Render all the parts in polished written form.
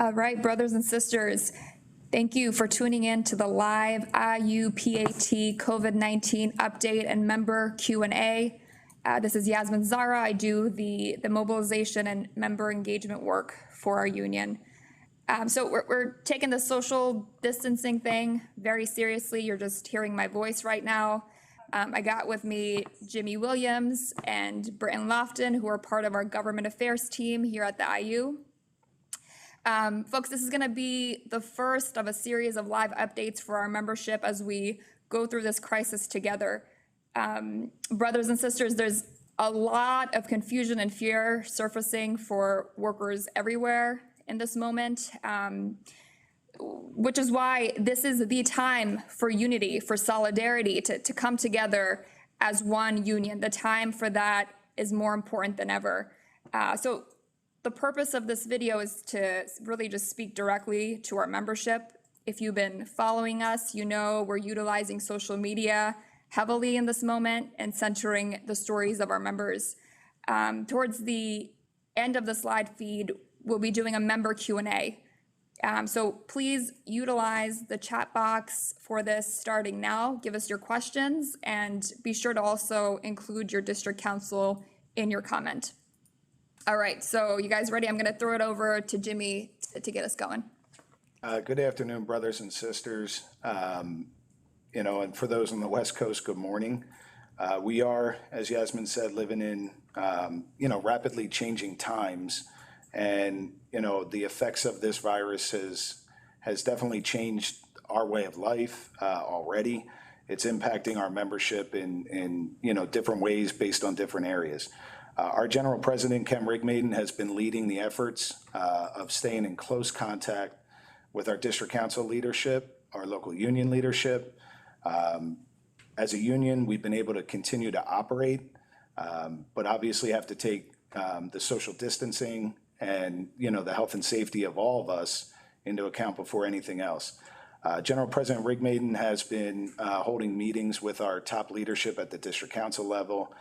All right, brothers and sisters, thank you for tuning in to the live IUPAT COVID-19 update and member Q&A. This is Yasmin Zara. I do the mobilization and member engagement work for our union. So we're taking the social distancing thing very seriously. You're just hearing my voice right now. I got with me Jimmy Williams and Britton Lofton, who are part of our government affairs team here at the IU. Folks, this is going to be the first of a series of live updates for our membership as we go through this crisis together. Brothers and sisters, there's a lot of confusion and fear surfacing for workers everywhere in this moment, which is why this is the time for unity, for solidarity, to come together as one union. The time for that is more important than ever. So the purpose of this video is to really just speak directly to our membership. If you've been following us, you know we're utilizing social media heavily in this moment and centering the stories of our members. Towards the end of the slide feed, we'll be doing a member Q&A. So please utilize the chat box for this starting now. Give us your questions and be sure to also include your district council in your comment. All right, so you guys ready? I'm going to throw it over to Jimmy to get us going. Good afternoon, brothers and sisters. And for those on the West Coast, good morning. We are, as Yasmin said, living in, rapidly changing times. And, the effects of this virus has definitely changed our way of life already. It's impacting our membership in different ways based on different areas. Our General President, Ken Rigmaiden, has been leading the efforts of staying in close contact with our district council leadership, our local union leadership. As a union, we've been able to continue to operate, but obviously have to take the social distancing and the health and safety of all of us into account before anything else. General President Rigmaiden has been holding meetings with our top leadership at the district council level.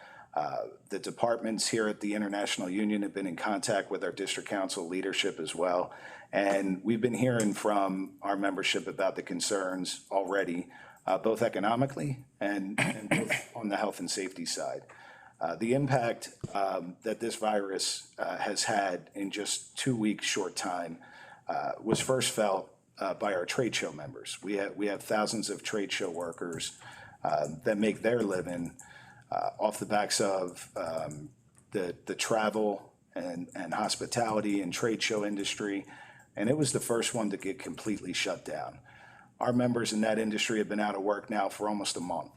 The departments here at the International Union have been in contact with our district council leadership as well. And we've been hearing from our membership about the concerns already, both economically and both on the health and safety side. The impact that this virus has had in just 2 weeks short time was first felt by our trade show members. We have thousands of trade show workers that make their living off the backs of the travel and hospitality and trade show industry, and it was the first one to get completely shut down. Our members in that industry have been out of work now for almost a month,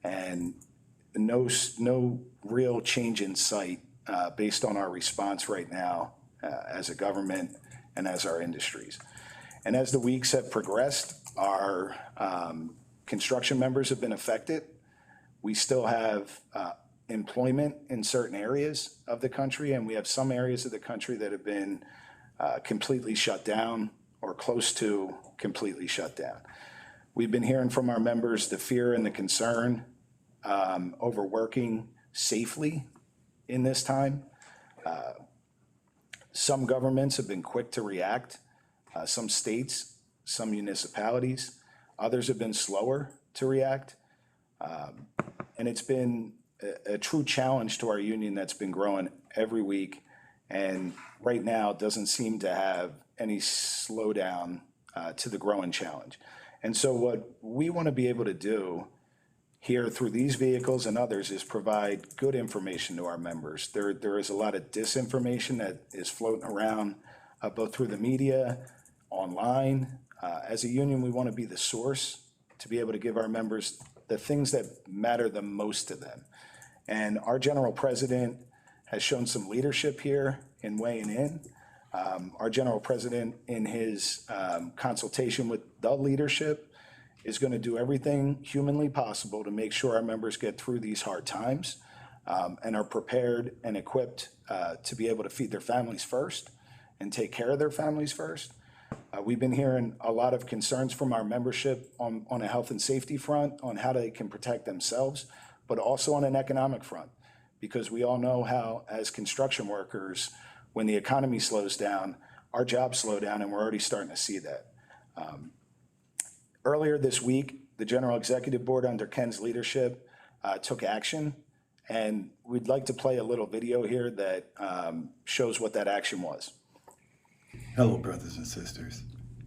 and no real change in sight based on our response right now as a government and as our industries. And as the weeks have progressed, our construction members have been affected. We still have employment in certain areas of the country, and we have some areas of the country that have been completely shut down or close to completely shut down. We've been hearing from our members the fear and the concern over working safely in this time. Some governments have been quick to react, some states, some municipalities. Others have been slower to react. And it's been a true challenge to our union that's been growing every week, and right now doesn't seem to have any slowdown to the growing challenge. And so what we want to be able to do here through these vehicles and others is provide good information to our members. There is a lot of disinformation that is floating around both through the media, online. As a union, we want to be the source to be able to give our members the things that matter the most to them. And our General President has shown some leadership here in weighing in. Our General President, in his consultation with the leadership, is going to do everything humanly possible to make sure our members get through these hard times and are prepared and equipped to be able to feed their families first and take care of their families first. We've been hearing a lot of concerns from our membership on a health and safety front, on how they can protect themselves, but also on an economic front, because we all know how, as construction workers, when the economy slows down, our jobs slow down, and we're already starting to see that. Earlier this week, the General Executive Board under Ken's leadership took action, and we'd like to play a little video here that shows what that action was. Hello, brothers and sisters.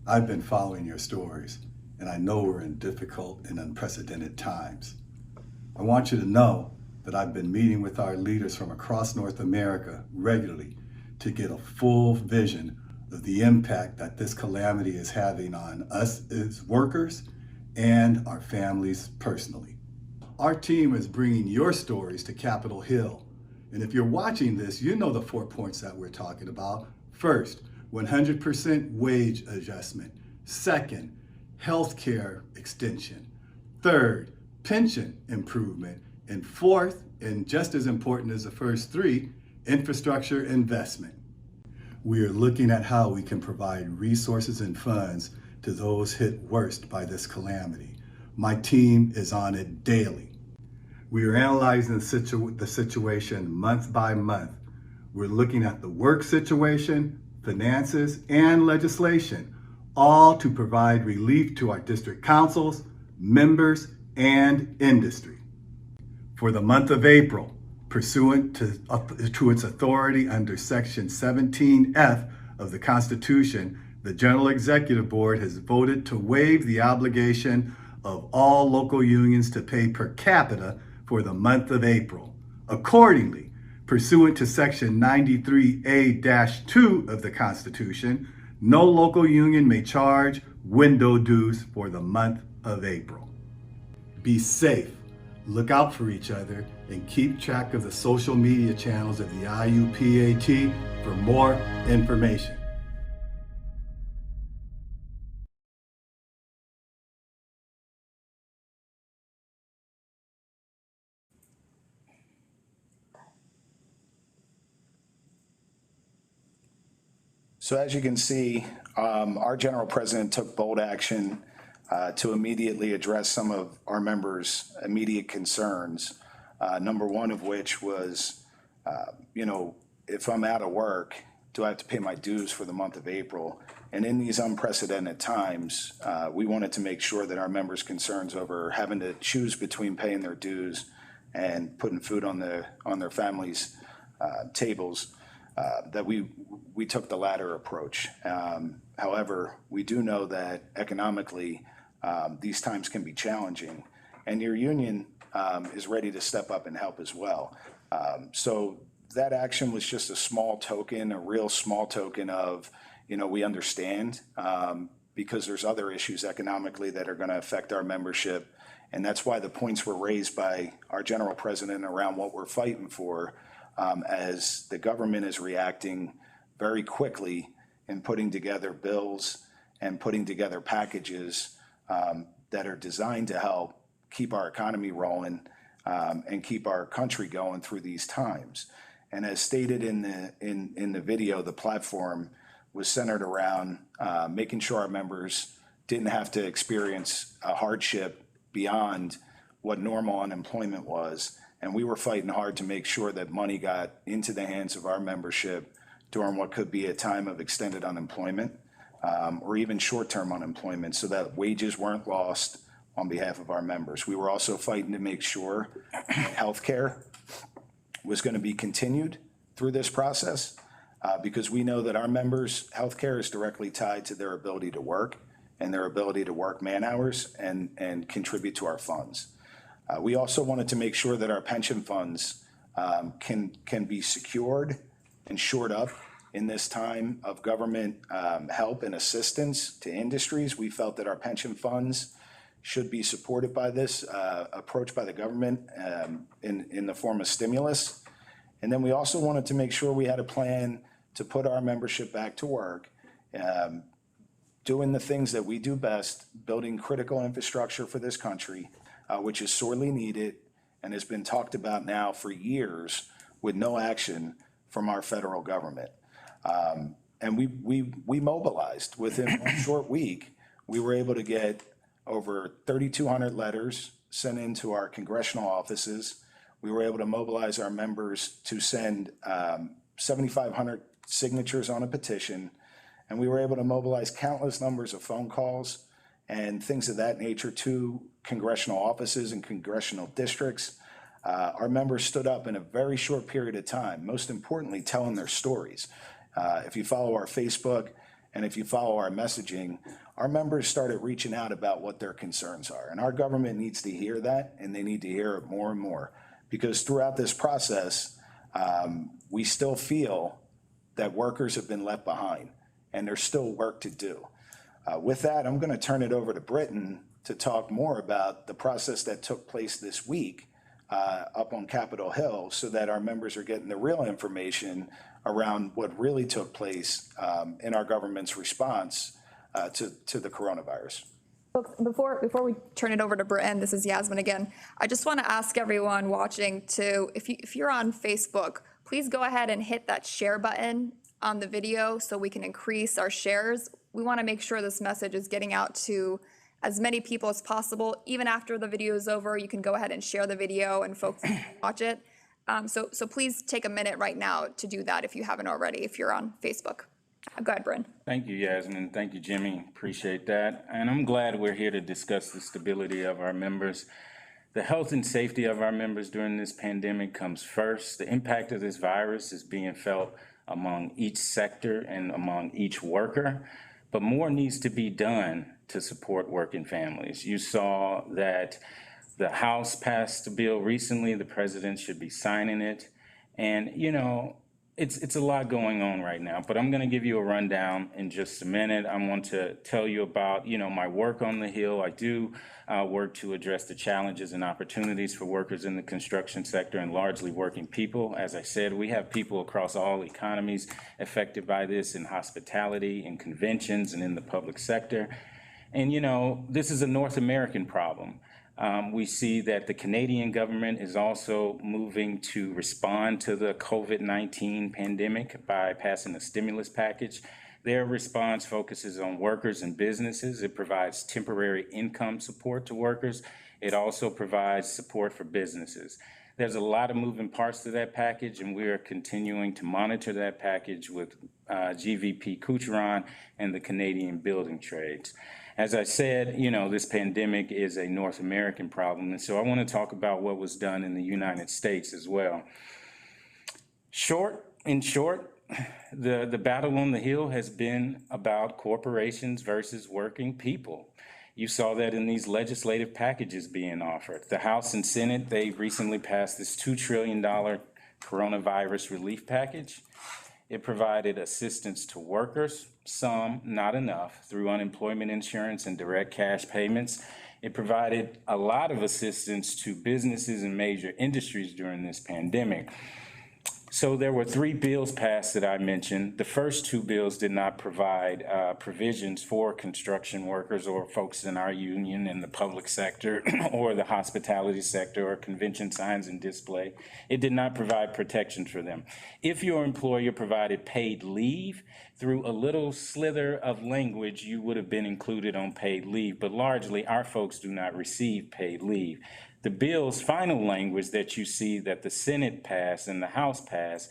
I've been following your stories, and I know we're in difficult and unprecedented times. I want you to know that I've been meeting with our leaders from across North America regularly to get a full vision of the impact that this calamity is having on us as workers and our families personally. Our team is bringing your stories to Capitol Hill. And if you're watching this, you know the 4 points that we're talking about. First, 100% wage adjustment. Second, healthcare extension. Third, pension improvement. And fourth, and just as important as the first three, infrastructure investment. We are looking at how we can provide resources and funds to those hit worst by this calamity. My team is on it daily. We are analyzing the situation month by month. We're looking at the work situation, finances, and legislation, all to provide relief to our district councils, members, and industry. For the month of April, pursuant to its authority under Section 17F of the Constitution, the General Executive Board has voted to waive the obligation of all local unions to pay per capita for the month of April. Accordingly, pursuant to Section 93A-2 of the Constitution, no local union may charge window dues for the month of April. Be safe, look out for each other, and keep track of the social media channels of the IUPAT for more information. So as you can see, our general president took bold action to immediately address some of our members' immediate concerns. Number one of which was, if I'm out of work, do I have to pay my dues for the month of April? And in these unprecedented times, we wanted to make sure that our members' concerns over having to choose between paying their dues and putting food on their families' tables, that we took the latter approach. However, we do know that economically, these times can be challenging, and your union is ready to step up and help as well. So that action was just a small token, a real small token of, we understand, because there's other issues economically that are going to affect our membership. And that's why the points were raised by our general president around what we're fighting for, as the government is reacting very quickly in putting together bills and putting together packages that are designed to help keep our economy rolling and keep our country going through these times. And as stated in the video, the platform was centered around making sure our members didn't have to experience a hardship beyond what normal unemployment was. And we were fighting hard to make sure that money got into the hands of our membership during what could be a time of extended unemployment or even short-term unemployment, so that wages weren't lost on behalf of our members. We were also fighting to make sure healthcare was going to be continued through this process, because we know that our members' healthcare is directly tied to their ability to work and their ability to work man hours and contribute to our funds. We also wanted to make sure that our pension funds can be secured and shored up in this time of government help and assistance to industries. We felt that our pension funds should be supported by this approach by the government in the form of stimulus. And then we also wanted to make sure we had a plan to put our membership back to work, doing the things that we do best, building critical infrastructure for this country, which is sorely needed and has been talked about now for years with no action from our federal government. And we mobilized. Within one short week, we were able to get over 3,200 letters sent into our congressional offices. We were able to mobilize our members to send 7,500 signatures on a petition. And we were able to mobilize countless numbers of phone calls and things of that nature to congressional offices and congressional districts. Our members stood up in a very short period of time, most importantly, telling their stories. If you follow our Facebook and if you follow our messaging, our members started reaching out about what their concerns are. And our government needs to hear that, and they need to hear it more and more. Because throughout this process, we still feel that workers have been left behind, and there's still work to do. With that, I'm going to turn it over to Britton to talk more about the process that took place this week up on Capitol Hill, so that our members are getting the real information around what really took place in our government's response to the coronavirus. Before we turn it over to Britton, this is Yasmin again. I just want to ask everyone watching to, if you're on Facebook, please go ahead and hit that share button on the video so we can increase our shares. We want to make sure this message is getting out to as many people as possible. Even after the video is over, you can go ahead and share the video and folks can watch it. So please take a minute right now to do that if you haven't already, if you're on Facebook. Go ahead, Bryn. Thank you, Yasmin. Thank you, Jimmy. Appreciate that. And I'm glad we're here to discuss the stability of our members. The health and safety of our members during this pandemic comes first. The impact of this virus is being felt among each sector and among each worker, but more needs to be done to support working families. You saw that the House passed a bill recently. The president should be signing it. And, you know, it's a lot going on right now, but I'm going to give you a rundown in just a minute. I want to tell you about, you know, my work on the Hill. I do work to address the challenges and opportunities for workers in the construction sector and largely working people. As I said, we have people across all economies affected by this, in hospitality, in conventions, and in the public sector. And, you know, this is a North American problem. We see that the Canadian government is also moving to respond to the COVID-19 pandemic by passing a stimulus package. Their response focuses on workers and businesses. It provides temporary income support to workers. It also provides support for businesses. There's a lot of moving parts to that package, and we are continuing to monitor that package with GVP Coucheron and the Canadian building trades. As I said, you know, this pandemic is a North American problem, and so I want to talk about what was done in the United States as well. In short, the battle on the Hill has been about corporations versus working people. You saw that in these legislative packages being offered. The House and Senate, they recently passed this $2 trillion coronavirus relief package. It provided assistance to workers, some, not enough, through unemployment insurance and direct cash payments. It provided a lot of assistance to businesses and major industries during this pandemic. So there were 3 bills passed that I mentioned. The first 2 bills did not provide provisions for construction workers or folks in our union in the public sector or the hospitality sector or convention signs and display. It did not provide protections for them. If your employer provided paid leave, through a little slither of language, you would have been included on paid leave, but largely our folks do not receive paid leave. The bill's final language that you see that the Senate passed and the House passed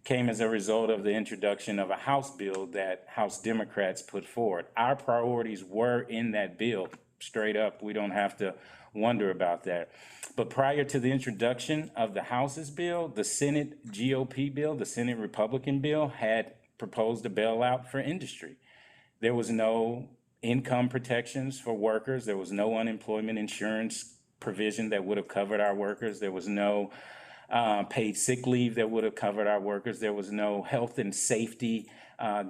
came as a result of the introduction of a House bill that House Democrats put forward. Our priorities were in that bill, straight up. We don't have to wonder about that. But prior to the introduction of the House's bill, the Senate GOP bill, the Senate Republican bill, had proposed a bailout for industry. There was no income protections for workers. There was no unemployment insurance provision that would have covered our workers. There was no paid sick leave that would have covered our workers. There was no health and safety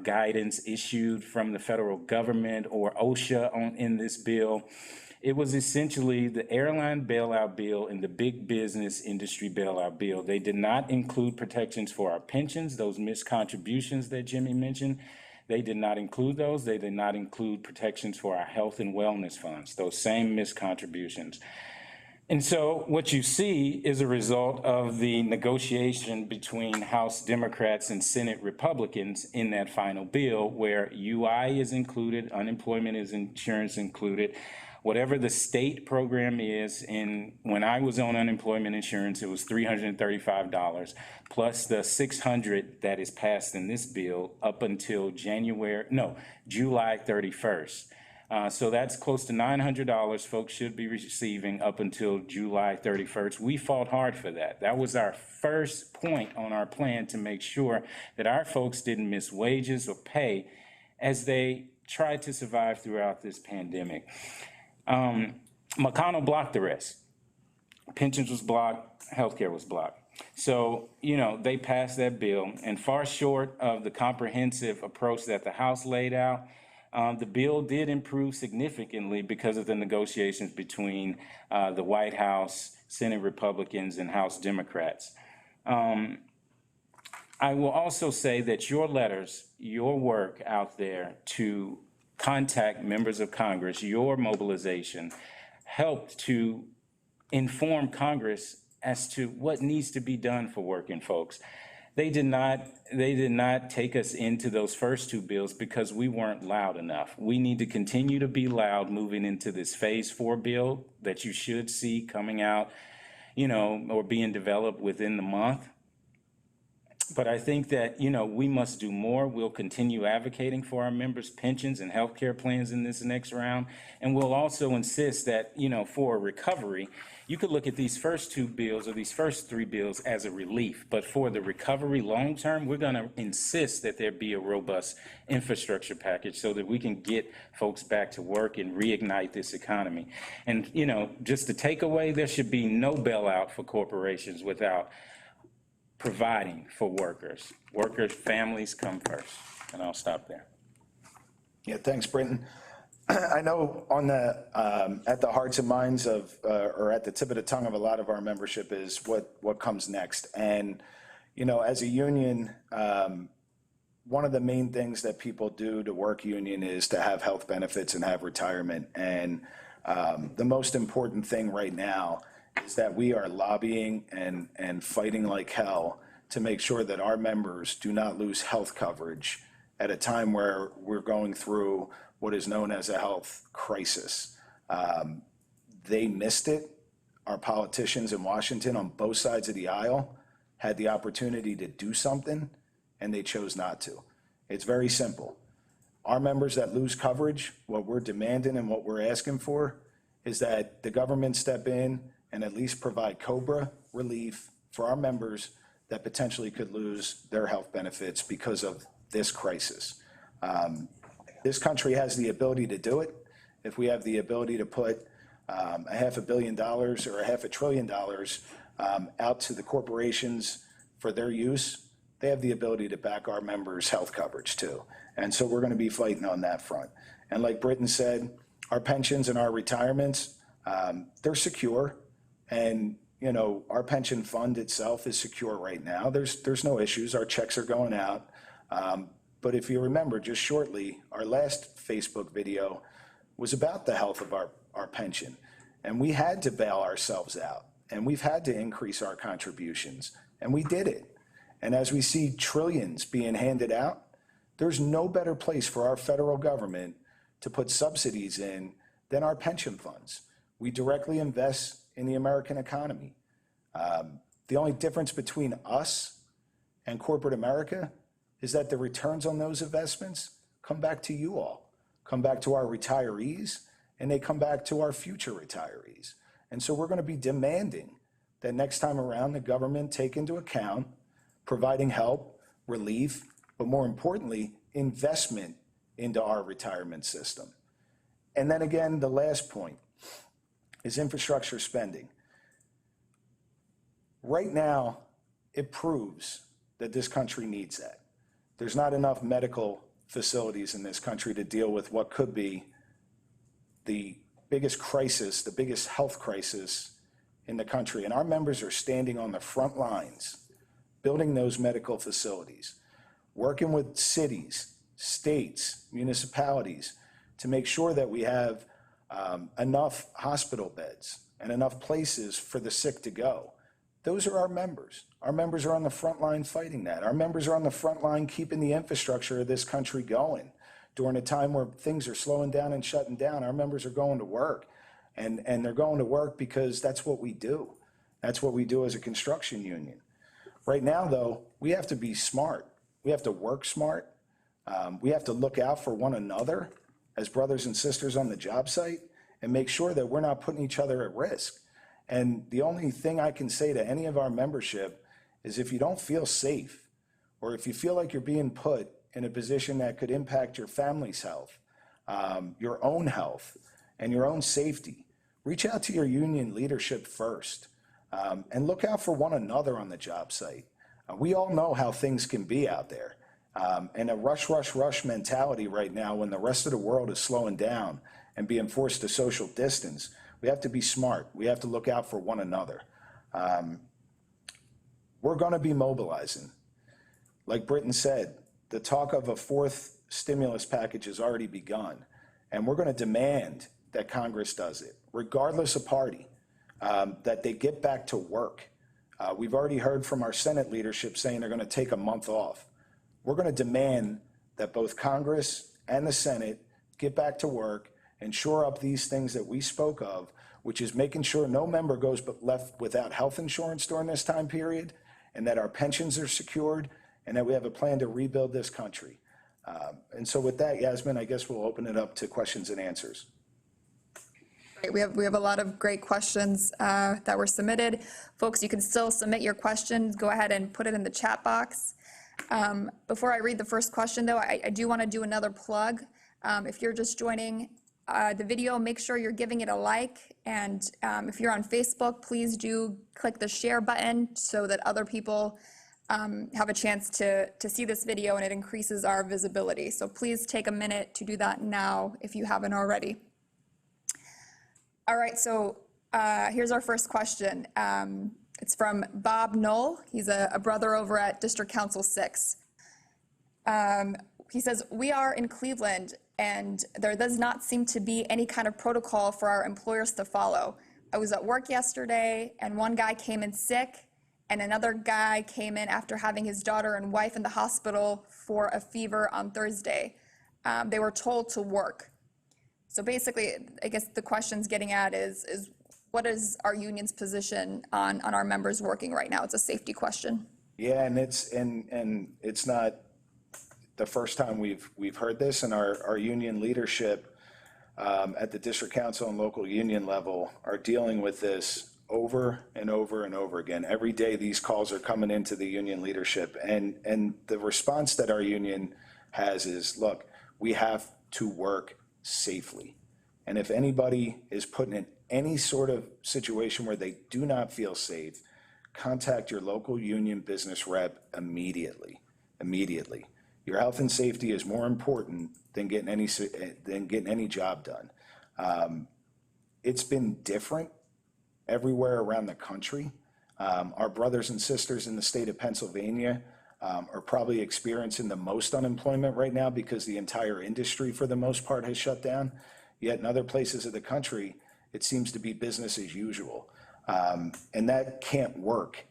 guidance issued from the federal government or OSHA in this bill. It was essentially the airline bailout bill and the big business industry bailout bill. They did not include protections for our pensions, those missed contributions that Jimmy mentioned. They did not include those. They did not include protections for our health and wellness funds, those same missed contributions. And so what you see is a result of the negotiation between House Democrats and Senate Republicans in that final bill, where UI is included, unemployment insurance included, Whatever the state program is, when I was on unemployment insurance, it was $335 plus the $600 that is passed in this bill up until July 31st. So that's close to $900 folks should be receiving up until July 31st. We fought hard for that. That was our first point on our plan to make sure that our folks didn't miss wages or pay as they tried to survive throughout this pandemic. McConnell blocked the rest. Pensions was blocked, healthcare was blocked. So, they passed that bill, and far short of the comprehensive approach that the House laid out, the bill did improve significantly because of the negotiations between the White House, Senate Republicans, and House Democrats. I will also say that your letters, your work out there to contact members of Congress, your mobilization, helped to inform Congress as to what needs to be done for working folks. They did not take us into those first two bills because we weren't loud enough. We need to continue to be loud moving into this phase 4 bill that you should see coming out, or being developed within the month. But I think that, we must do more. We'll continue advocating for our members' pensions and healthcare plans in this next round. And we'll also insist that, for a recovery, you could look at these first two bills or these first 3 bills as a relief. But for the recovery long-term, we're going to insist that there be a robust infrastructure package so that we can get folks back to work and reignite this economy. And, just the takeaway, there should be no bailout for corporations without providing for workers. Workers' families come first. And I'll stop there. Yeah, thanks, Brenton. I know on the at the hearts and minds of, or at the tip of the tongue of a lot of our membership is what comes next. And, as a union, one of the main things that people do to work union is to have health benefits and have retirement. And the most important thing right now is that we are lobbying and fighting like hell to make sure that our members do not lose health coverage at a time where we're going through what is known as a health crisis. They missed it. Our politicians in Washington on both sides of the aisle had the opportunity to do something, and they chose not to. It's very simple. Our members that lose coverage, what we're demanding and what we're asking for is that the government step in and at least provide COBRA relief for our members that potentially could lose their health benefits because of this crisis. This country has the ability to do it. If we have the ability to put $500 million or $500 billion out to the corporations for their use, they have the ability to back our members' health coverage too. And so we're going to be fighting on that front. And like Britton said, our pensions and our retirements, they're secure. And, our pension fund itself is secure right now. There's no issues. Our checks are going out. But if you remember, just shortly, our last Facebook video was about the health of our pension. And we had to bail ourselves out. And we've had to increase our contributions. And we did it. And as we see trillions being handed out, there's no better place for our federal government to put subsidies in than our pension funds. We directly invest in the American economy. The only difference between us and corporate America is that the returns on those investments come back to you all, come back to our retirees, and they come back to our future retirees. And so we're going to be demanding that next time around the government take into account providing help, relief, but more importantly, investment into our retirement system. And then again, the last point is infrastructure spending. Right now, it proves that this country needs that. There's not enough medical facilities in this country to deal with what could be the biggest crisis, the biggest health crisis in the country. And our members are standing on the front lines, building those medical facilities, working with cities, states, municipalities to make sure that we have enough hospital beds and enough places for the sick to go. Those are our members. Our members are on the front line fighting that. Our members are on the front line keeping the infrastructure of this country going. During a time where things are slowing down and shutting down, our members are going to work. And they're going to work because that's what we do. That's what we do as a construction union. Right now, though, we have to be smart. We have to work smart. We have to look out for one another as brothers and sisters on the job site and make sure that we're not putting each other at risk. And the only thing I can say to any of our membership is if you don't feel safe, or if you feel like you're being put in a position that could impact your family's health, your own health, and your own safety, reach out to your union leadership first, and look out for one another on the job site. We all know how things can be out there. And a rush mentality right now when the rest of the world is slowing down and being forced to social distance, we have to be smart. We have to look out for one another. We're going to be mobilizing. Like Britton said, the talk of a fourth stimulus package has already begun, and we're going to demand that Congress does it, regardless of party, that they get back to work. We've already heard from our Senate leadership saying they're going to take a month off. We're going to demand that both Congress and the Senate get back to work and shore up these things that we spoke of, which is making sure no member goes left without health insurance during this time period, and that our pensions are secured, and that we have a plan to rebuild this country. And so with that, Yasmin, I guess we'll open it up to questions and answers. Great. We have a lot of great questions that were submitted. Folks, you can still submit your questions. Go ahead and put it in the chat box. Before I read the first question, though, I do want to do another plug. If you're just joining the video, make sure you're giving it a like. And if you're on Facebook, please do click the share button so that other people have a chance to see this video and it increases our visibility. So please take a minute to do that now if you haven't already. All right, so here's our first question. It's from Bob Knoll. He's a brother over at District Council 6. He says, we are in Cleveland and there does not seem to be any kind of protocol for our employers to follow. I was at work yesterday and one guy came in sick and another guy came in after having his daughter and wife in the hospital for a fever on Thursday. They were told to work. So basically, I guess the question's getting at is what is our union's position on our members working right now? It's a safety question. Yeah, and it's not the first time we've heard this, and our union leadership at the district council and local union level are dealing with this over and over and over again. Every day these calls are coming into the union leadership, and the response that our union has is, look, we have to work safely. And if anybody is put in any sort of situation where they do not feel safe, contact your local union business rep immediately. Your health and safety is more important than getting any job done. It's been different everywhere around the country. Our brothers and sisters in the state of Pennsylvania are probably experiencing the most unemployment right now because the entire industry for the most part has shut down. Yet in other places of the country, it seems to be business as usual. And that can't work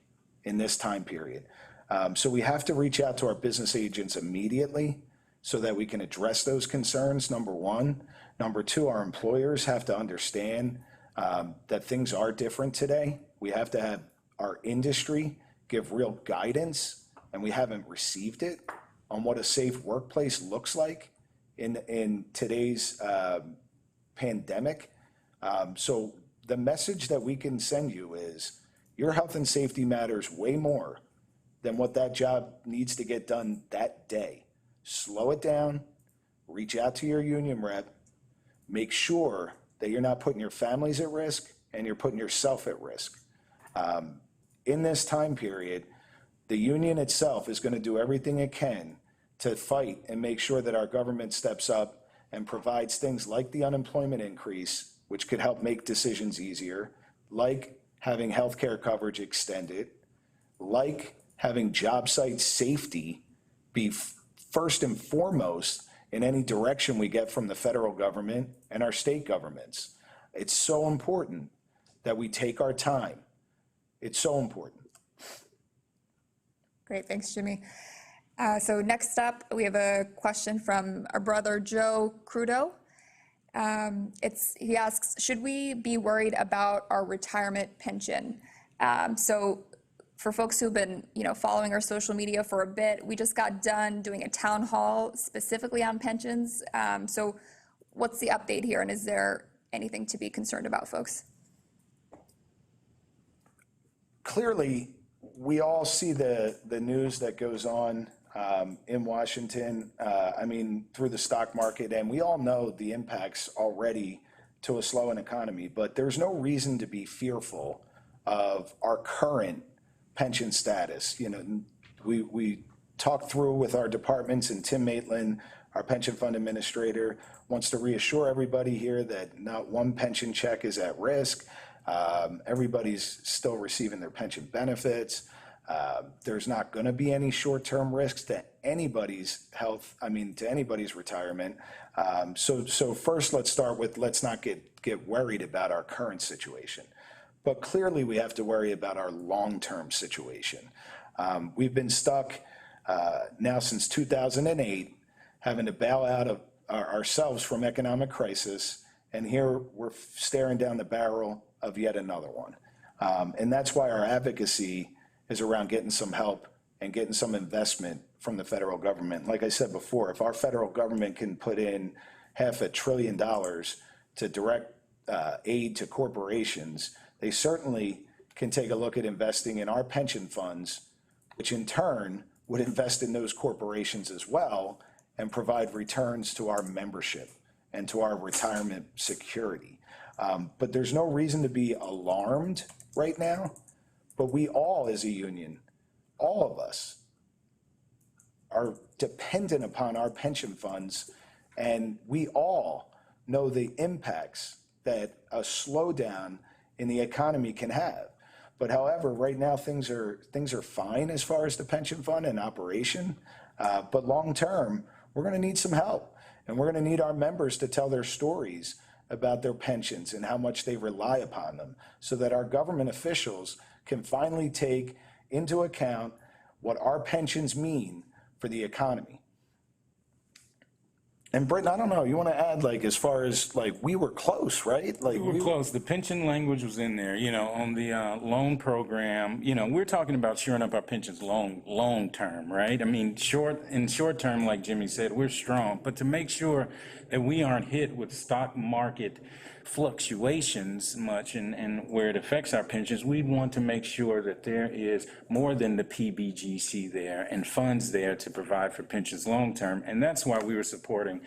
in this time period. So we have to reach out to our business agents immediately so that we can address those concerns, number one. Number two, our employers have to understand that things are different today. We have to have our industry give real guidance, and we haven't received it, on what a safe workplace looks like in today's pandemic. So the message that we can send you is your health and safety matters way more than what that job needs to get done that day. Slow it down, reach out to your union rep, make sure that you're not putting your families at risk and you're putting yourself at risk. In this time period, the union itself is going to do everything it can to fight and make sure that our government steps up and provides things like the unemployment increase, which could help make decisions easier, like having healthcare coverage extended, like having job site safety be first and foremost in any direction we get from the federal government and our state governments. It's so important that we take our time. It's so important. Great, thanks, Jimmy. So next up, we have a question from our brother Joe Crudo. He asks, should we be worried about our retirement pension? So for folks who've been, following our social media for a bit, we just got done doing a town hall specifically on pensions. So what's the update here, and is there anything to be concerned about, folks? Clearly, we all see the news that goes on in Washington, through the stock market, and we all know the impacts already to a slowing economy, but there's no reason to be fearful of our current pension status. We talked through with our departments, and Tim Maitland, our pension fund administrator, wants to reassure everybody here that not one pension check is at risk. Everybody's still receiving their pension benefits. There's not going to be any short-term risks to anybody's health, to anybody's retirement. So first, let's start with, let's not get worried about our current situation. But clearly, we have to worry about our long-term situation. We've been stuck now since 2008, having to bail out of ourselves from economic crisis, and here we're staring down the barrel of yet another one. And that's why our advocacy is around getting some help and getting some investment from the federal government. Like I said before, if our federal government can put in $500 billion to direct aid to corporations, they certainly can take a look at investing in our pension funds, which in turn would invest in those corporations as well and provide returns to our membership and to our retirement security. But there's no reason to be alarmed right now. But we all, as a union, all of us, are dependent upon our pension funds, and we all know the impacts that a slowdown in the economy can have. But however, right now things are fine as far as the pension fund and operation. But long term, we're going to need some help, and we're going to need our members to tell their stories about their pensions and how much they rely upon them, so that our government officials can finally take into account what our pensions mean for the economy. And Britton, I don't know, you want to add, as far as, we were close, right? We were close. The pension language was in there, on the loan program. We're talking about shoring up our pensions long term, right? In short term, like Jimmy said, we're strong. But to make sure that we aren't hit with stock market fluctuations much and where it affects our pensions, we want to make sure that there is more than the PBGC there and funds there to provide for pensions long term. And that's why we were supporting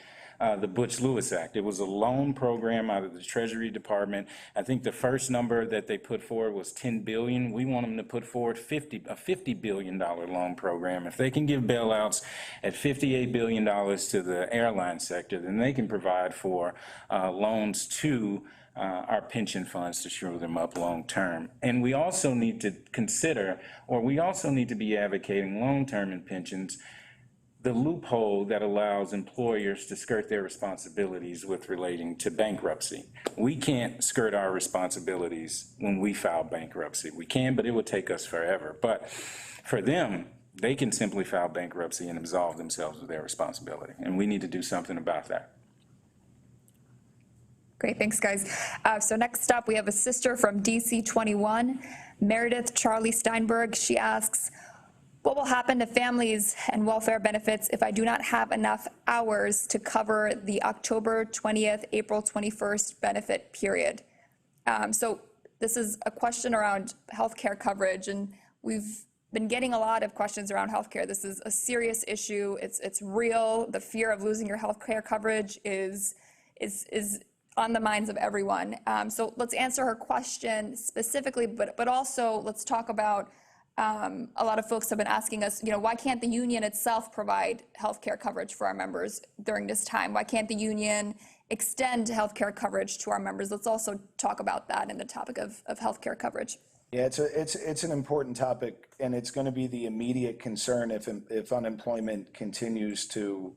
the Butch-Lewis Act. It was a loan program out of the Treasury Department. I think the first number that they put forward was $10 billion. We want them to put forward a $50 billion loan program. If they can give bailouts at $58 billion to the airline sector, then they can provide for loans to our pension funds to shore them up long term. And we also need to consider, or we also need to be advocating long term in pensions, the loophole that allows employers to skirt their responsibilities with relating to bankruptcy. We can't skirt our responsibilities when we file bankruptcy. We can, but it would take us forever. But for them, they can simply file bankruptcy and absolve themselves of their responsibility. And we need to do something about that. Great, thanks, guys. So next up, we have a sister from DC 21, Meredith Charlie Steinberg. She asks, what will happen to families and welfare benefits if I do not have enough hours to cover the October 20th, April 21st benefit period? So this is a question around healthcare coverage, and we've been getting a lot of questions around healthcare. This is a serious issue. It's real. The fear of losing your healthcare coverage is on the minds of everyone. So let's answer her question specifically, but also let's talk about a lot of folks have been asking us, why can't the union itself provide healthcare coverage for our members during this time? Why can't the union extend healthcare coverage to our members? Let's also talk about that in the topic of healthcare coverage. Yeah, it's an important topic, and it's going to be the immediate concern if unemployment continues to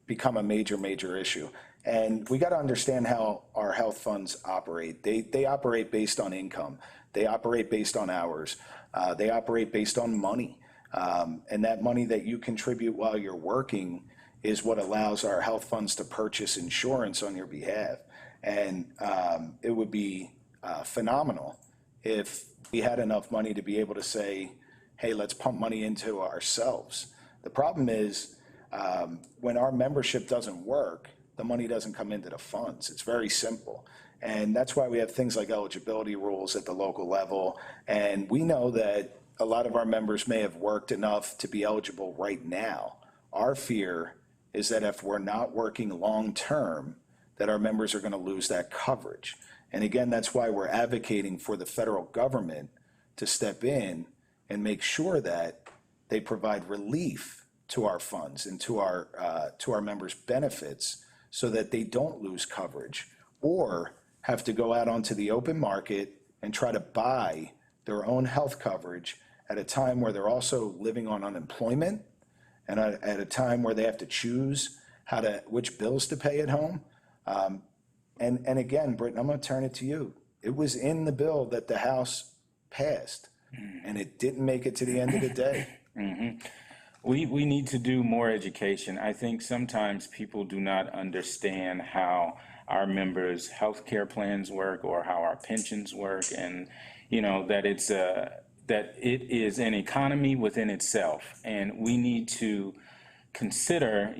become a major issue. And we got to understand how our health funds operate. They operate based on income. They operate based on hours. They operate based on money. And that money that you contribute while you're working is what allows our health funds to purchase insurance on your behalf. And it would be phenomenal if we had enough money to be able to say, hey, let's pump money into ourselves. The problem is when our membership doesn't work, the money doesn't come into the funds. It's very simple. And that's why we have things like eligibility rules at the local level. And we know that a lot of our members may have worked enough to be eligible right now. Our fear is that if we're not working long-term, that our members are going to lose that coverage. And again, that's why we're advocating for the federal government to step in and make sure that they provide relief to our funds and to our members' benefits so that they don't lose coverage or have to go out onto the open market and try to buy their own health coverage at a time where they're also living on unemployment and at a time where they have to choose which bills to pay at home. And again, Britton, I'm going to turn it to you. It was in the bill that the House passed, and it didn't make it to the end of the day. We need to do more education. I think sometimes people do not understand how our members' health care plans work or how our pensions work, and that it is an economy within itself, and we need to consider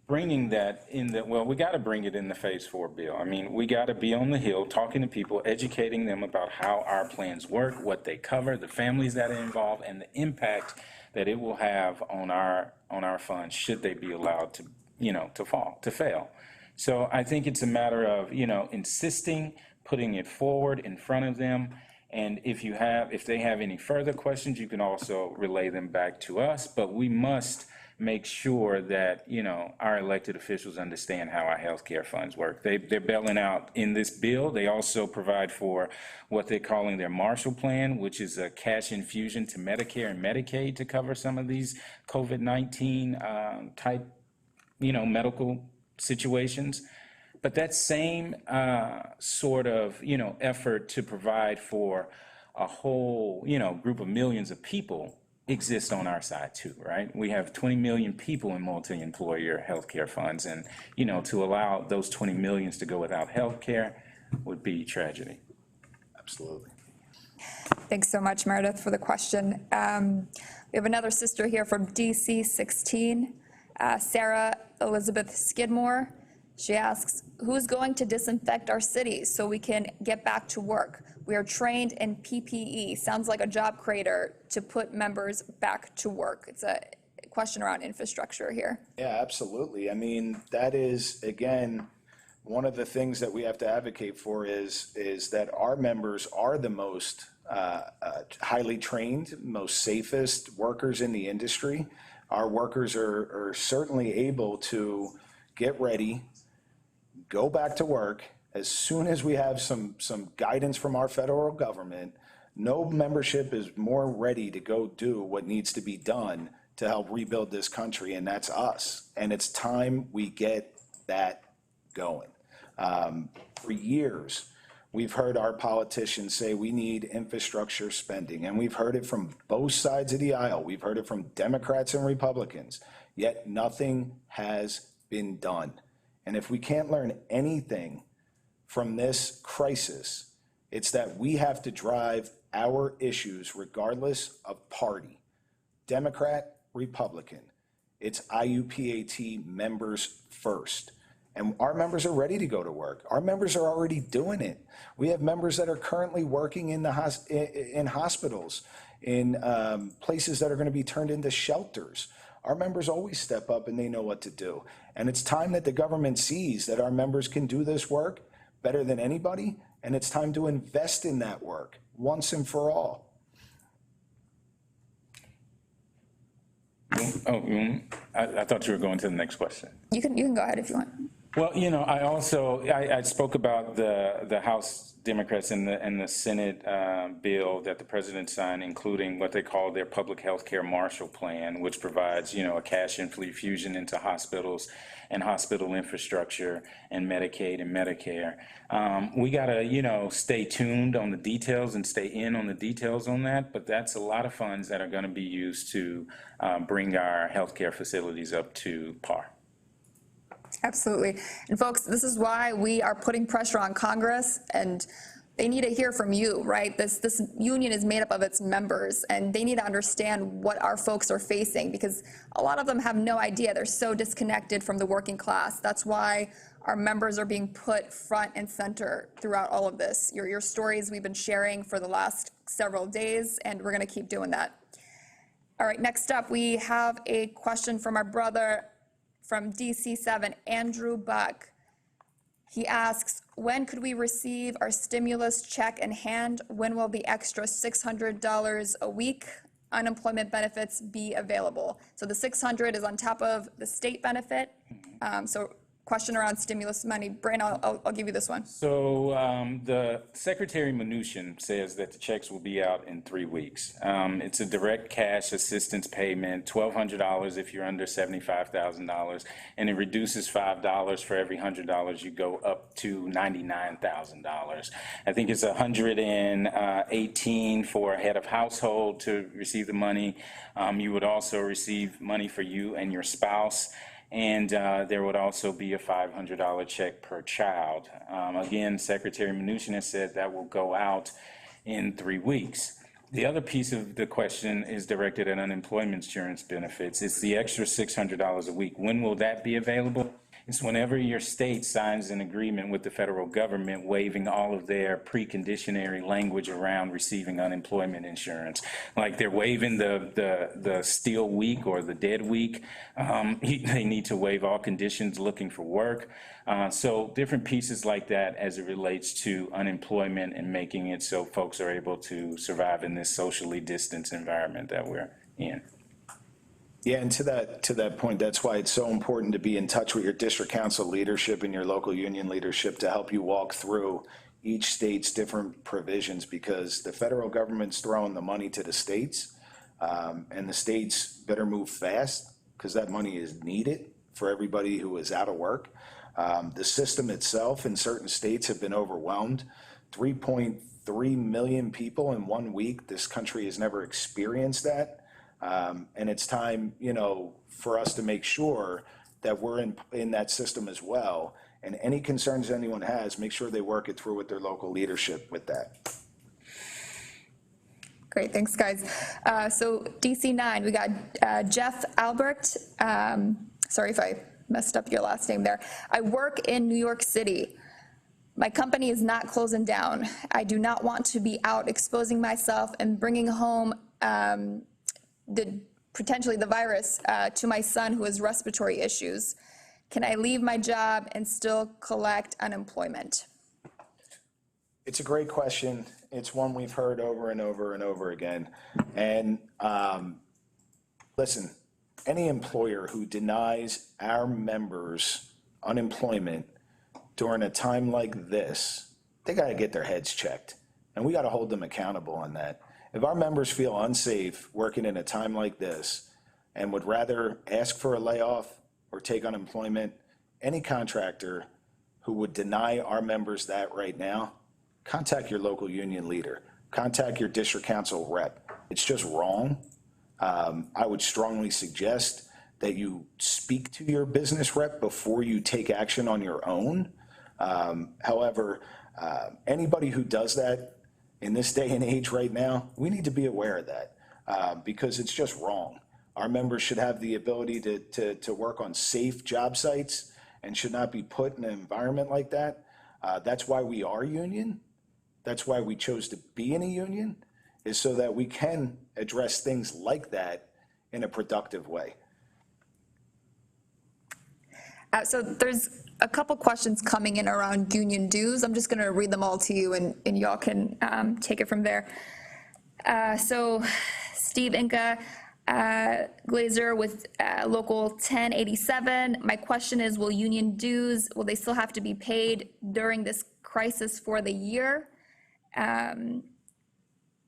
bringing that in we got to bring it in the phase 4 bill. I mean, we got to be on the Hill talking to people, educating them about how our plans work, what they cover, the families that are involved, and the impact that it will have on our funds should they be allowed to fail. So I think it's a matter of insisting, putting it forward in front of them, and if they have any further questions, you can also relay them back to us. But we must make sure that our elected officials understand how our healthcare funds work. They're bailing out in this bill. They also provide for what they're calling their Marshall Plan, which is a cash infusion to Medicare and Medicaid to cover some of these COVID-19 type medical situations. But that same sort of effort to provide for a whole group of millions of people exist on our side too, right? We have 20 million people in multi-employer healthcare funds, and to allow those 20 millions to go without healthcare would be tragedy. Absolutely. Thanks so much, Meredith, for the question. We have another sister here from DC 16, Sarah Elizabeth Skidmore. She asks, who's going to disinfect our cities so we can get back to work? We are trained in PPE. Sounds like a job creator to put members back to work. It's a question around infrastructure here. Yeah, absolutely. I mean, that is, again, one of the things that we have to advocate for is that our members are the most highly trained, most safest workers in the industry. Our workers are certainly able to get ready, go back to work as soon as we have some guidance from our federal government. No membership is more ready to go do what needs to be done to help rebuild this country, and that's us. And it's time we get that going. For years, we've heard our politicians say we need infrastructure spending, and we've heard it from both sides of the aisle. We've heard it from Democrats and Republicans, yet nothing has been done. And if we can't learn anything from this crisis, it's that we have to drive our issues regardless of party, Democrat, Republican. It's IUPAT members first. And our members are ready to go to work. Our members are already doing it. We have members that are currently working in hospitals, in places that are going to be turned into shelters. Our members always step up and they know what to do. And it's time that the government sees that our members can do this work better than anybody, and it's time to invest in that work once and for all. I thought you were going to the next question. You can go ahead if you want. Well, I spoke about the House Democrats and the Senate bill that the president signed, including what they call their public health care Marshall Plan, which provides, a cash infusion into hospitals and hospital infrastructure and Medicaid and Medicare. We gotta, stay tuned on the details and stay in on the details on that, but that's a lot of funds that are gonna be used to bring our healthcare facilities up to par. Absolutely. And folks, this is why we are putting pressure on Congress, and they need to hear from you, right? This union is made up of its members, and they need to understand what our folks are facing, because a lot of them have no idea. They're so disconnected from the working class. That's why our members are being put front and center throughout all of this. Your stories we've been sharing for the last several days, and we're going to keep doing that. All right, next up, we have a question from our brother from DC7, Andrew Buck. He asks, when could we receive our stimulus check in hand? When will the extra $600 a week unemployment benefits be available? So the $600 is on top of the state benefit. So question around stimulus money. Brain, I'll give you this one. So the Secretary Mnuchin says that the checks will be out in 3 weeks. It's a direct cash assistance payment, $1,200 if you're under $75,000, and it reduces $5 for every $100 you go up to $99,000. I think it's $118 for a head of household to receive the money. You would also receive money for you and your spouse. And there would also be a $500 check per child. Again, Secretary Mnuchin has said that will go out in 3 weeks. The other piece of the question is directed at unemployment insurance benefits. It's the extra $600 a week. When will that be available? It's whenever your state signs an agreement with the federal government waiving all of their preconditionary language around receiving unemployment insurance. Like they're waiving the steal week or the dead week. They need to waive all conditions looking for work. So different pieces like that as it relates to unemployment and making it so folks are able to survive in this socially distanced environment that we're in. Yeah, and to that point, that's why it's so important to be in touch with your district council leadership and your local union leadership to help you walk through each state's different provisions, because the federal government's throwing the money to the states, and the states better move fast because that money is needed for everybody who is out of work. The system itself in certain states have been overwhelmed. 3.3 million people in 1 week. This country has never experienced that. And it's time, for us to make sure that we're in that system as well. And any concerns anyone has, make sure they work it through with their local leadership with that. Great, thanks, guys. So DC9, we got Jeff Albert. Sorry if I messed up your last name there. I work in New York City. My company is not closing down. I do not want to be out exposing myself and bringing home potentially the virus to my son who has respiratory issues. Can I leave my job and still collect unemployment? It's a great question. It's one we've heard over and over and over again. And listen, any employer who denies our members unemployment during a time like this, they got to get their heads checked. And we got to hold them accountable on that. If our members feel unsafe working in a time like this and would rather ask for a layoff or take unemployment, any contractor who would deny our members that right now, contact your local union leader, contact your district council rep. It's just wrong. I would strongly suggest that you speak to your business rep before you take action on your own. However, anybody who does that in this day and age right now, we need to be aware of that because it's just wrong. Our members should have the ability to work on safe job sites and should not be put in an environment like that. That's why we are union. That's why we chose to be in a union, is so that we can address things like that in a productive way. So there's a couple questions coming in around union dues. I'm just going to read them all to you, and y'all can take it from there. So Steve Inca, Glazer with Local 1087. My question is, will union dues, will they still have to be paid during this crisis for the year?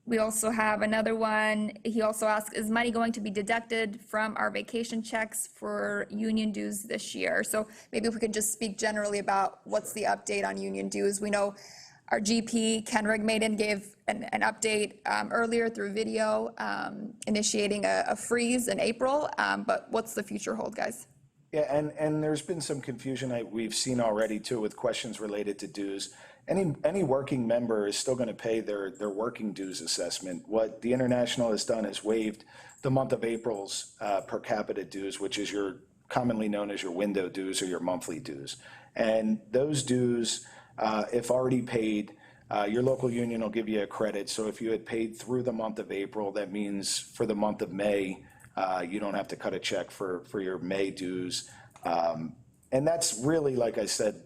We also have another one. He also asked, is money going to be deducted from our vacation checks for union dues this year? So maybe if we could just speak generally about what's the update on union dues. We know our GP, Ken Rigmaiden, gave an update earlier through video, initiating a freeze in April, but what's the future hold, guys? Yeah, and there's been some confusion we've seen already too with questions related to dues. Any working member is still going to pay their working dues assessment. What the International has done is waived the month of April's per capita dues, which is your commonly known as your window dues or your monthly dues. And those dues, if already paid, your local union will give you a credit. So if you had paid through the month of April, that means for the month of May, you don't have to cut a check for your May dues. And that's really, like I said,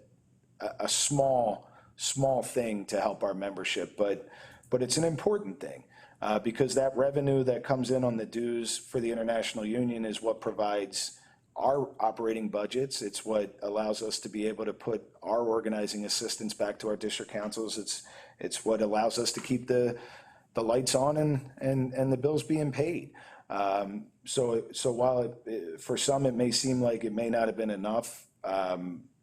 a small thing to help our membership, but it's an important thing because that revenue that comes in on the dues for the International Union is what provides our operating budgets. It's what allows us to be able to put our organizing assistance back to our district councils. It's what allows us to keep the lights on and the bills being paid. So while for some it may seem like it may not have been enough,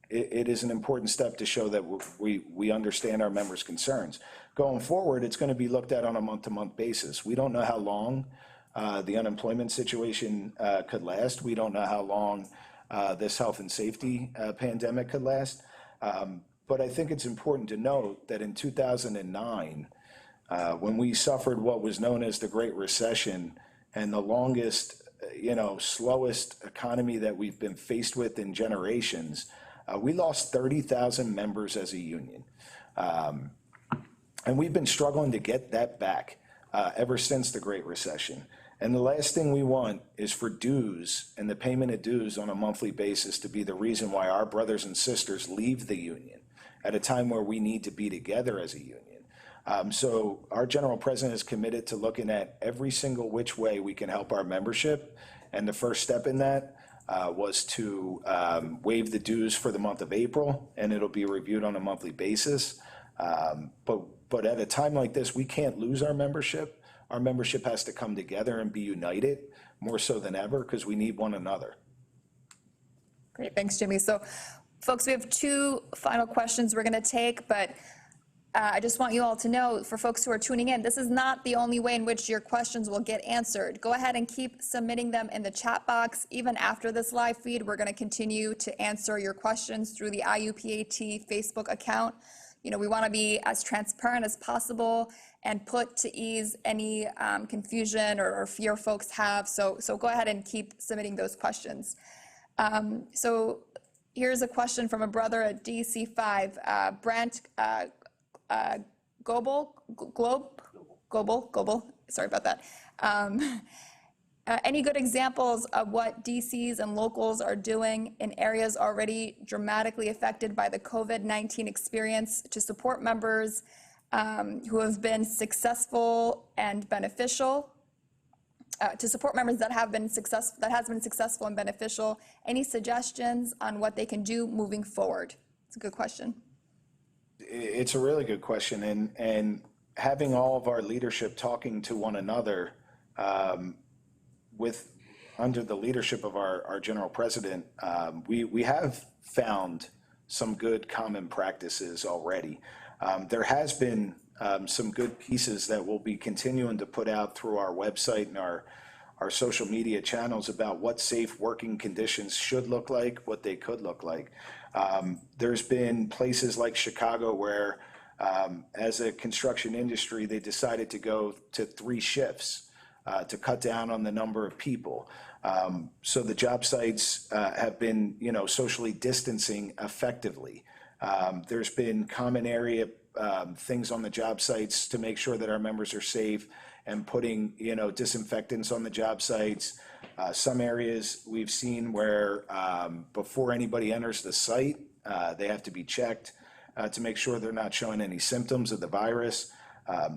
it is an important step to show that we understand our members' concerns. Going forward, it's going to be looked at on a month-to-month basis. We don't know how long the unemployment situation could last. We don't know how long this health and safety pandemic could last. But I think it's important to note that in 2009, when we suffered what was known as the Great Recession and the longest, slowest economy that we've been faced with in generations, we lost 30,000 members as a union. And we've been struggling to get that back ever since the Great Recession. And the last thing we want is for dues and the payment of dues on a monthly basis to be the reason why our brothers and sisters leave the union at a time where we need to be together as a union. So our general president is committed to looking at every single which way we can help our membership. And the first step in that was to waive the dues for the month of April, and it'll be reviewed on a monthly basis. But at a time like this, we can't lose our membership. Our membership has to come together and be united more so than ever because we need one another. Great, thanks, Jimmy. So, folks, we have two final questions we're going to take, but I just want you all to know, for folks who are tuning in, this is not the only way in which your questions will get answered. Go ahead and keep submitting them in the chat box. Even after this live feed, we're going to continue to answer your questions through the IUPAT Facebook account. We want to be as transparent as possible and put to ease any confusion or fear folks have. So go ahead and keep submitting those questions. So here's a question from a brother at DC5, Brent Global, sorry about that. Any good examples of what DCs and locals are doing in areas already dramatically affected by the COVID-19 experience to support members who have been successful and beneficial? To support members that has been successful and beneficial. Any suggestions on what they can do moving forward? It's a good question. It's a really good question, and having all of our leadership talking to one another under the leadership of our general president, we have found some good common practices already. There has been some good pieces that we'll be continuing to put out through our website and our social media channels about what safe working conditions should look like, what they could look like. There's been places like Chicago where, as a construction industry, they decided to go to 3 shifts to cut down on the number of people. So the job sites have been, socially distancing effectively. There's been common area things on the job sites to make sure that our members are safe and putting, disinfectants on the job sites. Some areas we've seen where before anybody enters the site, they have to be checked to make sure they're not showing any symptoms of the virus.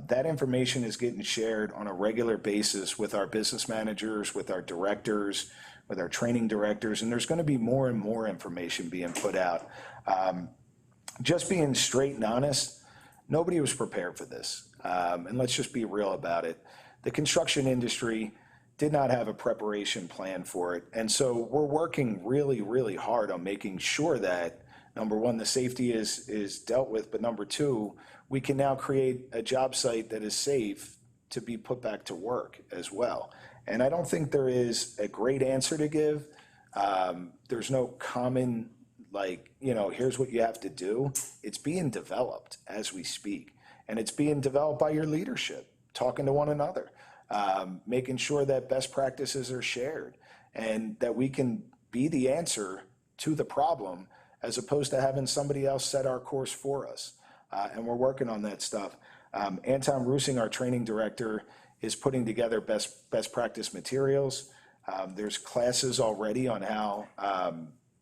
That information is getting shared on a regular basis with our business managers, with our directors, with our training directors, and there's going to be more and more information being put out. Just being straight and honest, nobody was prepared for this. And let's just be real about it. The construction industry did not have a preparation plan for it. And so we're working really, really hard on making sure that, number one, the safety is dealt with, but number two, we can now create a job site that is safe to be put back to work as well. And I don't think there is a great answer to give. There's no common, like, here's what you have to do. It's being developed as we speak. And it's being developed by your leadership, talking to one another, making sure that best practices are shared and that we can be the answer to the problem as opposed to having somebody else set our course for us. And we're working on that stuff. Anton Rusing, our training director, is putting together best practice materials. There's classes already on how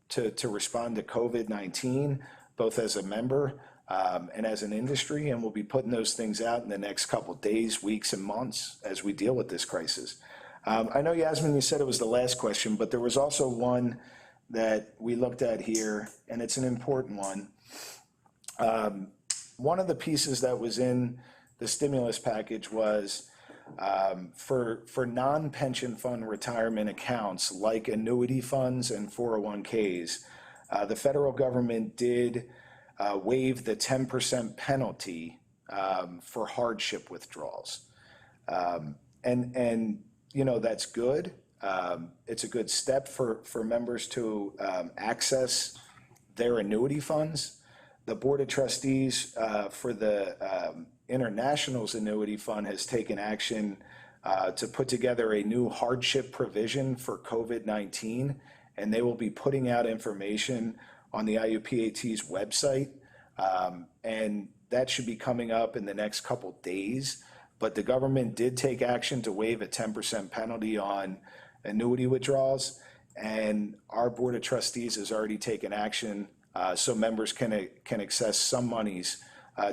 to respond to COVID-19, both as a member and as an industry, and we'll be putting those things out in the next couple days, weeks, and months as we deal with this crisis. I know, Yasmin, you said it was the last question, but there was also one that we looked at here, and it's an important one. One of the pieces that was in the stimulus package was for non-pension fund retirement accounts like annuity funds and 401ks, the federal government did waive the 10% penalty for hardship withdrawals. And that's good. It's a good step for members to access their annuity funds. The Board of Trustees for the International's Annuity Fund has taken action to put together a new hardship provision for COVID-19, and they will be putting out information on the IUPAT's website, and that should be coming up in the next couple days. But the government did take action to waive a 10% penalty on annuity withdrawals, and our Board of Trustees has already taken action so members can access some monies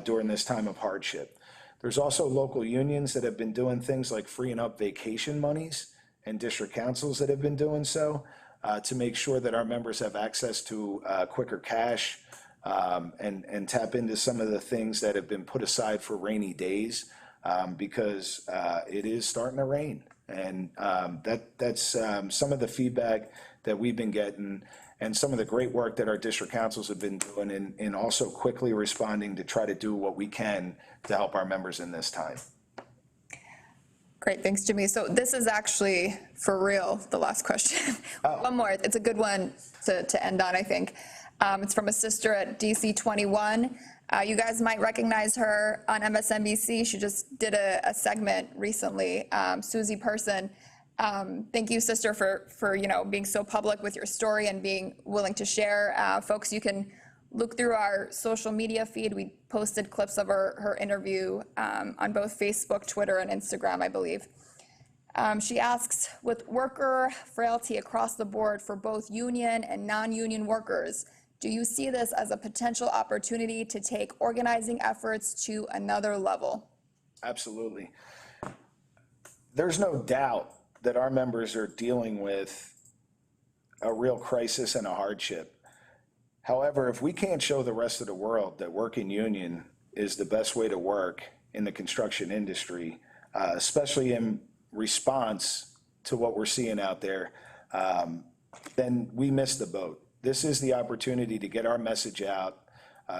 during this time of hardship. There's also local unions that have been doing things like freeing up vacation monies and district councils that have been doing so to make sure that our members have access to quicker cash and tap into some of the things that have been put aside for rainy days because it is starting to rain. And that's some of the feedback that we've been getting and some of the great work that our district councils have been doing in also quickly responding to try to do what we can to help our members in this time. Great, thanks, Jimmy. So this is actually, for real, the last question. Oh. One more, it's a good one to end on, I think. It's from a sister at DC 21. You guys might recognize her on MSNBC. She just did a segment recently, Susie Person. Thank you, sister, for being so public with your story and being willing to share. Folks, you can look through our social media feed. We posted clips of her interview on both Facebook, Twitter, and Instagram, I believe. She asks, with worker frailty across the board for both union and non-union workers, do you see this as a potential opportunity to take organizing efforts to another level? Absolutely. There's no doubt that our members are dealing with a real crisis and a hardship. However, if we can't show the rest of the world that working union is the best way to work in the construction industry, especially in response to what we're seeing out there, then we missed the boat. This is the opportunity to get our message out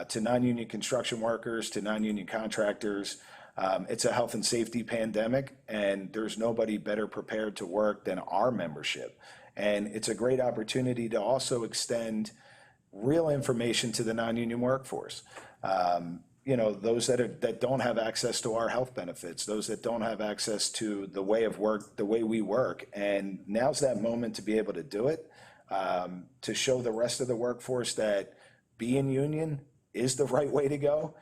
to non-union construction workers, to non-union contractors. It's a health and safety pandemic, and there's nobody better prepared to work than our membership. And it's a great opportunity to also extend real information to the non-union workforce. Those that don't have access to our health benefits, those that don't have access to the way of work, the way we work. And now's that moment to be able to do it, to show the rest of the workforce that being union is the right way to go.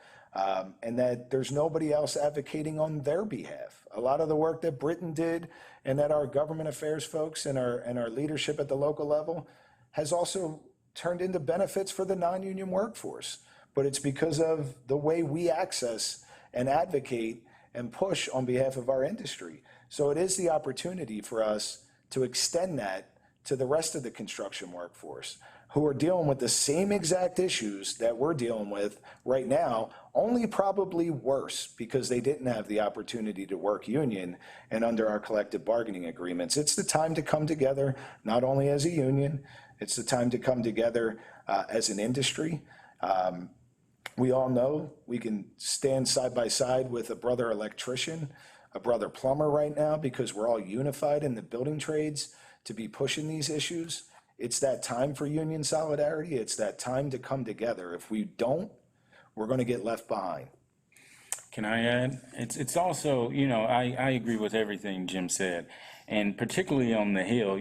And that there's nobody else advocating on their behalf. A lot of the work that Britain did and that our government affairs folks and our leadership at the local level has also turned into benefits for the non-union workforce. But it's because of the way we access and advocate and push on behalf of our industry. So it is the opportunity for us to extend that to the rest of the construction workforce who are dealing with the same exact issues that we're dealing with right now, only probably worse because they didn't have the opportunity to work union and under our collective bargaining agreements. It's the time to come together, not only as a union, it's the time to come together as an industry. We all know we can stand side by side with a brother electrician, a brother plumber right now, because we're all unified in the building trades to be pushing these issues. It's that time for union solidarity. It's that time to come together. If we don't, we're going to get left behind. Can I add? It's also, I agree with everything Jim said, and particularly on the Hill,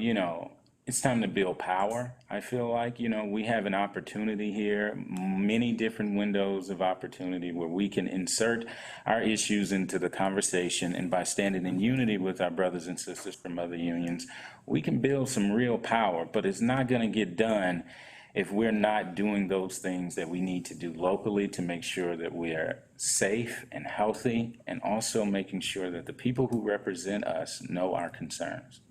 it's time to build power. I feel like, we have an opportunity here, many different windows of opportunity where we can insert our issues into the conversation, and by standing in unity with our brothers and sisters from other unions, we can build some real power. But it's not going to get done if we're not doing those things that we need to do locally to make sure that we are safe and healthy, and also making sure that the people who represent us know our concerns.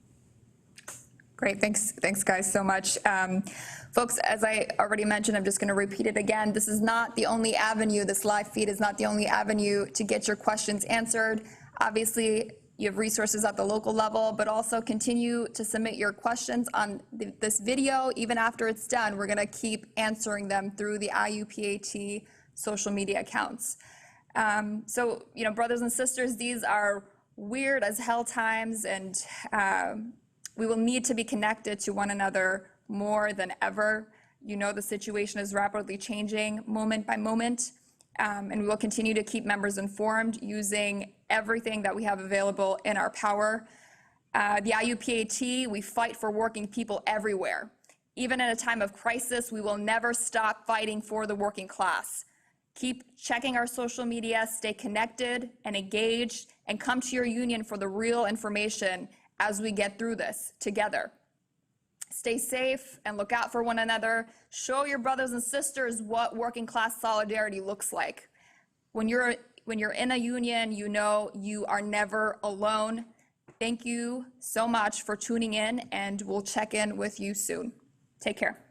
Great, thanks guys so much. Folks, as I already mentioned, I'm just going to repeat it again. This is not the only avenue, this live feed is not the only avenue to get your questions answered. Obviously, you have resources at the local level, but also continue to submit your questions on this video. Even after it's done, we're going to keep answering them through the IUPAT social media accounts. So, brothers and sisters, these are weird as hell times, and we will need to be connected to one another more than ever. The situation is rapidly changing moment by moment, and we will continue to keep members informed using everything that we have available in our power. The IUPAT, we fight for working people everywhere. Even in a time of crisis, we will never stop fighting for the working class. Keep checking our social media, stay connected and engaged, and come to your union for the real information as we get through this together. Stay safe and look out for one another. Show your brothers and sisters what working class solidarity looks like. When you're in a union, you are never alone. Thank you so much for tuning in, and we'll check in with you soon. Take care.